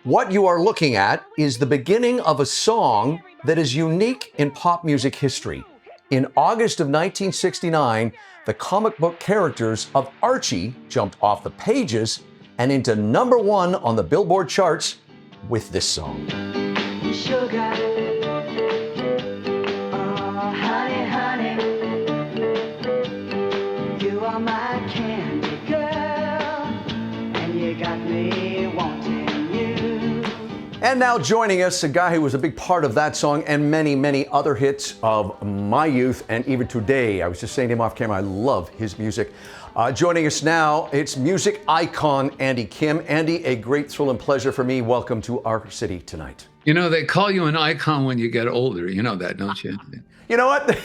What you are looking at is the beginning of a song that is unique in pop music history. In August of 1969, the comic book characters of Archie jumped off the pages and into #1 on the Billboard charts with this song. Sugar, oh honey, honey, you are my candy girl, and you got me wanting you. And now joining us, a guy who was a big part of that song and many, many other hits of my youth and even today. I was just saying to him off camera, I love his music. Joining us now, it's music icon Andy Kim. Andy, a great thrill and pleasure for me. Welcome to our city tonight. You know, they call you an icon when you get older. You know that, don't you? You know what?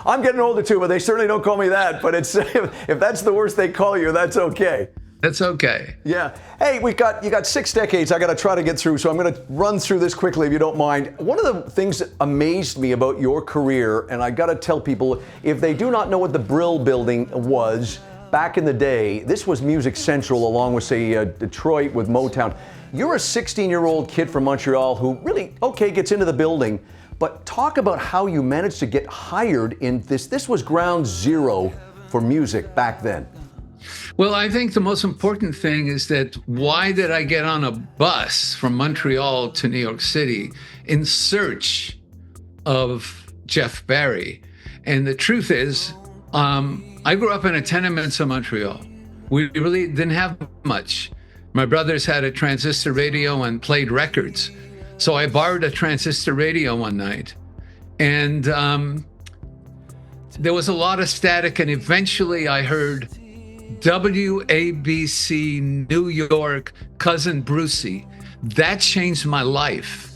I'm getting older too, but they certainly don't call me that. But it's if that's the worst they call you, that's okay. That's okay. Yeah. Hey, you got 6 decades I got to try to get through, so I'm going to run through this quickly if you don't mind. One of the things that amazed me about your career, and I got to tell people, if they do not know what the Brill Building was, back in the day, this was Music Central along with, say, Detroit with Motown. You're a 16-year-old kid from Montreal who really, gets into the building, but talk about how you managed to get hired in this. This was ground zero for music back then. Well, I think the most important thing is that why did I get on a bus from Montreal to New York City in search of Jeff Barry? And the truth is, I grew up in a tenements of Montreal. We really didn't have much. My brothers had a transistor radio and played records. So I borrowed a transistor radio one night, and there was a lot of static, and eventually I heard WABC New York, Cousin Brucey. That changed my life.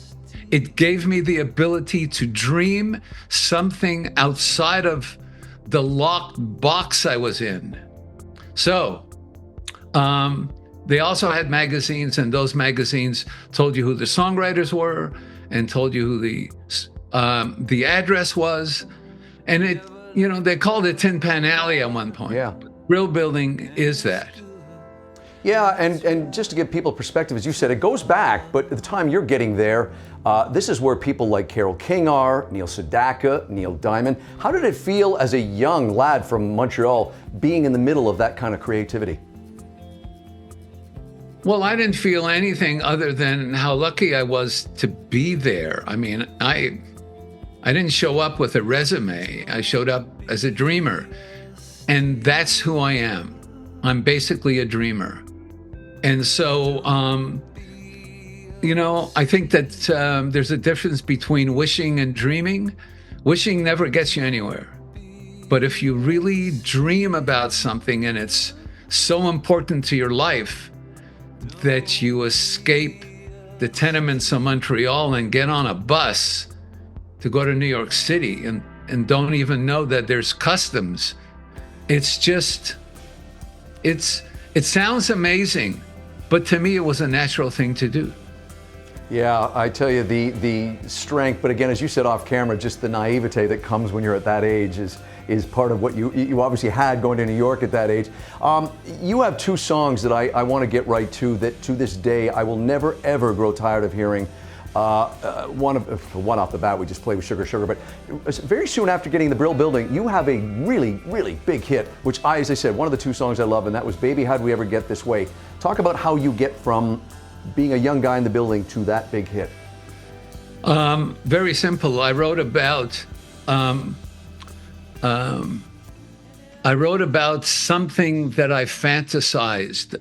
It gave me the ability to dream something outside of the locked box I was in. So they also had magazines, and those magazines told you who the songwriters were and told you who the address was. And they called it Tin Pan Alley at one point. Yeah. Brill Building is that. Yeah, and just to give people perspective, as you said, it goes back, but at the time you're getting there, this is where people like Carole King are, Neil Sedaka, Neil Diamond. How did it feel as a young lad from Montreal being in the middle of that kind of creativity? Well, I didn't feel anything other than how lucky I was to be there. I mean, I didn't show up with a resume. I showed up as a dreamer. And that's who I am. I'm basically a dreamer. And so, I think that there's a difference between wishing and dreaming. Wishing never gets you anywhere. But if you really dream about something and it's so important to your life that you escape the tenements of Montreal and get on a bus to go to New York City and don't even know that there's customs, it sounds amazing, but to me, it was a natural thing to do. Yeah, I tell you, the strength, but again, as you said off camera, just the naivete that comes when you're at that age is part of what you obviously had going to New York at that age. You have 2 songs that I want to get right to, that to this day I will never ever grow tired of hearing. One off the bat we just played with Sugar Sugar, but very soon after getting the Brill Building, you have a really, really big hit, which as I said, one of the 2 songs I love, and that was Baby How'd We Ever Get This Way. Talk about how you get from being a young guy in the building to that big hit. Very simple. I wrote about something that I fantasized,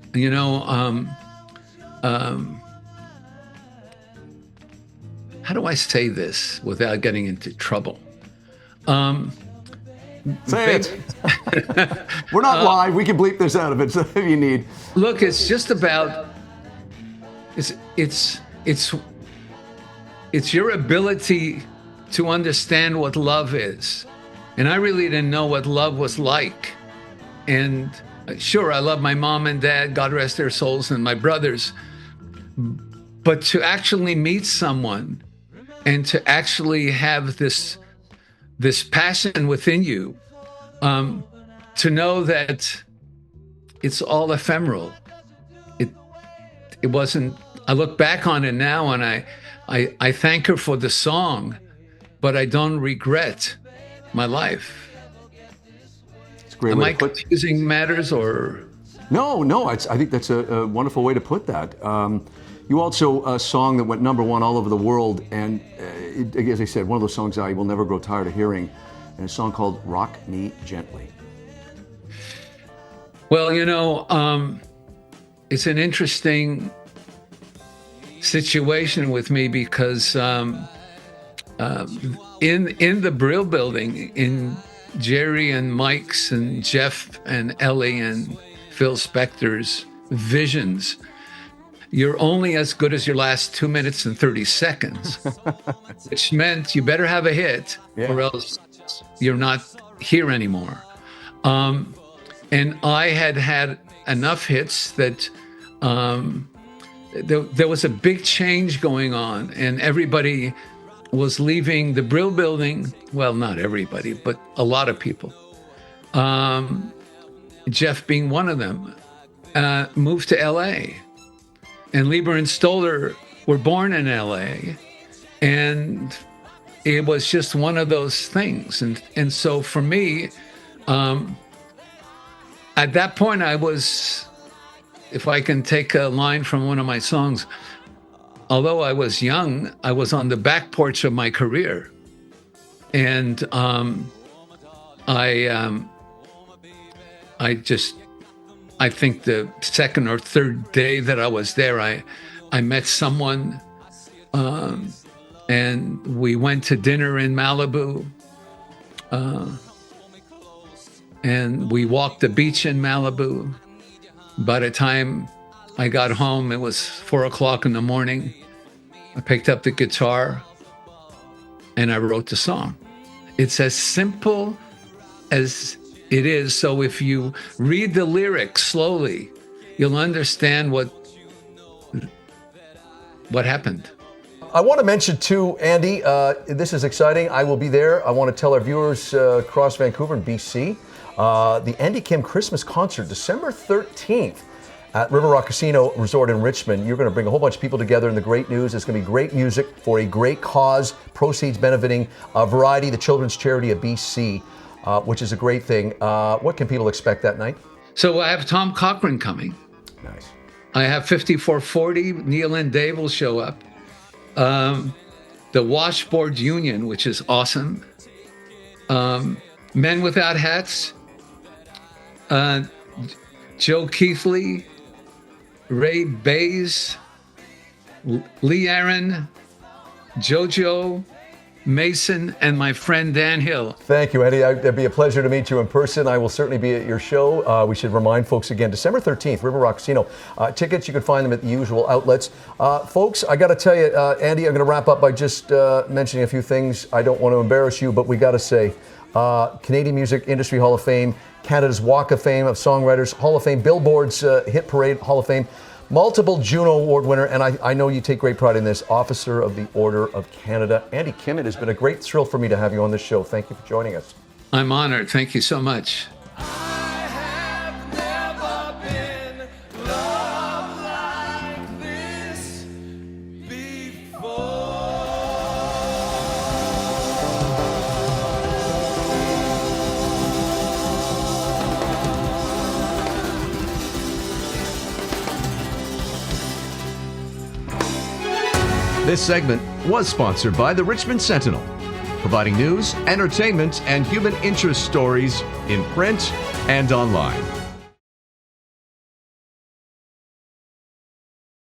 how do I say this without getting into trouble? Say it. We're not live. We can bleep this out of it if you need. Look, it's just about it's your ability to understand what love is. And I really didn't know what love was like. And sure, I love my mom and dad, God rest their souls, and my brothers. But to actually meet someone and to actually have this passion within you, to know that it's all ephemeral. It wasn't I look back on it now and I thank her for the song, but I don't regret my life. It's a great Am way I to put. confusing matters or? No, I think that's a wonderful way to put that. You also a song that went #1 all over the world, and as I said, one of those songs I will never grow tired of hearing, and a song called "Rock Me Gently." Well, it's an interesting situation with me because in the Brill Building, in Jerry and Mike's and Jeff and Ellie and Phil Spector's visions, you're only as good as your last 2 minutes and 30 seconds, which meant you better have a hit or else you're not here anymore. And I had enough hits that there was a big change going on, and everybody was leaving the Brill Building. Well, not everybody, but a lot of people. Jeff being one of them, moved to LA. And Lieber and Stoller were born in LA. And it was just one of those things. And so for me, at that point, I was, if I can take a line from one of my songs, although I was young, I was on the back porch of my career. And I think the second or third day that I was there, I met someone, and we went to dinner in Malibu, and we walked the beach in Malibu. By the time I got home, it was 4:00 in the morning. I picked up the guitar and I wrote the song. It's as simple as it is. So if you read the lyrics slowly, you'll understand what happened. I want to mention too, Andy, this is exciting. I will be there. I want to tell our viewers across Vancouver and BC, the Andy Kim Christmas concert, December 13th at River Rock Casino Resort in Richmond. You're going to bring a whole bunch of people together, and the great news is going to be great music for a great cause, proceeds benefiting Variety, the children's charity of BC, which is a great thing. What can people expect that night? So I have Tom Cochrane coming. Nice. I have 5440. Neil and Dave will show up. The Washboard Union, which is awesome. Men Without Hats. Joe Keithley. Ray Bays. Lee Aaron. Jojo Mason, and my friend Dan Hill. Thank you, Eddie. It'd be a pleasure to meet you in person. I will certainly be at your show. We should remind folks again, December 13th, River Rock Casino. Tickets, you can find them at the usual outlets. Folks, I got to tell you, Andy, I'm going to wrap up by just mentioning a few things. I don't want to embarrass you, but we got to say, Canadian Music Industry Hall of Fame, Canada's Walk of Fame of Songwriters Hall of Fame, Billboard's Hit Parade Hall of Fame, multiple Juno Award winner, and I know you take great pride in this, Officer of the Order of Canada. Andy Kim, it has been a great thrill for me to have you on this show. Thank you for joining us. I'm honored. Thank you so much. This segment was sponsored by the Richmond Sentinel, providing news, entertainment, and human interest stories in print and online.